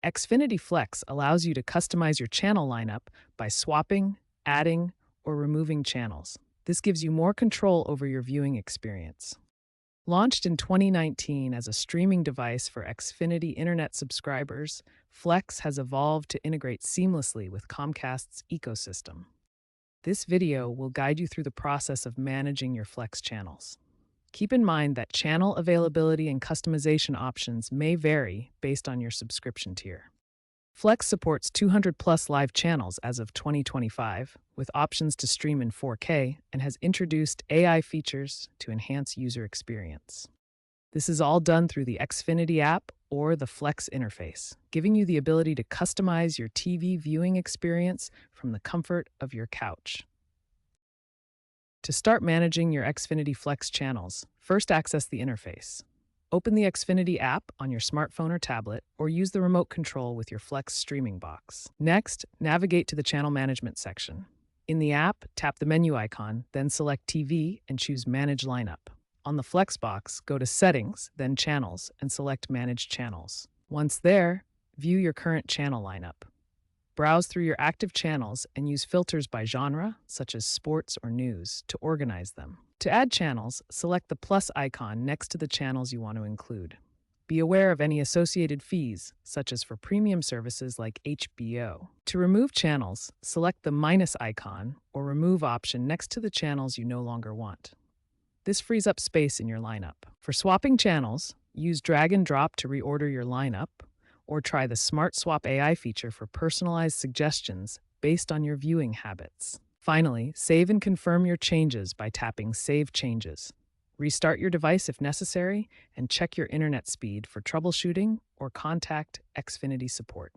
Xfinity Flex allows you to customize your channel lineup by swapping, adding, or removing channels. This gives you more control over your viewing experience. Launched in 2019 as a streaming device for Xfinity Internet subscribers, Flex has evolved to integrate seamlessly with Comcast's ecosystem. This video will guide you through the process of managing your Flex channels. Keep in mind that channel availability and customization options may vary based on your subscription tier. Flex supports 200 plus live channels as of 2025, with options to stream in 4K, and has introduced AI features to enhance user experience. This is all done through the Xfinity app or the Flex interface, giving you the ability to customize your TV viewing experience from the comfort of your couch. To start managing your Xfinity Flex channels, first access the interface. Open the Xfinity app on your smartphone or tablet, or use the remote control with your Flex streaming box. Next, navigate to the channel management section. In the app, tap the menu icon, then select TV and choose Manage Lineup. On the Flex box, go to Settings, then Channels, and select Manage Channels. Once there, view your current channel lineup. Browse through your active channels and use filters by genre, such as sports or news, to organize them. To add channels, select the plus icon next to the channels you want to include. Be aware of any associated fees, such as for premium services like HBO. To remove channels, select the minus icon or remove option next to the channels you no longer want. This frees up space in your lineup. For swapping channels, use drag and drop to reorder your lineup, or try the Smart Swap AI feature for personalized suggestions based on your viewing habits. Finally, save and confirm your changes by tapping Save Changes. Restart your device if necessary, and check your internet speed for troubleshooting or contact Xfinity support.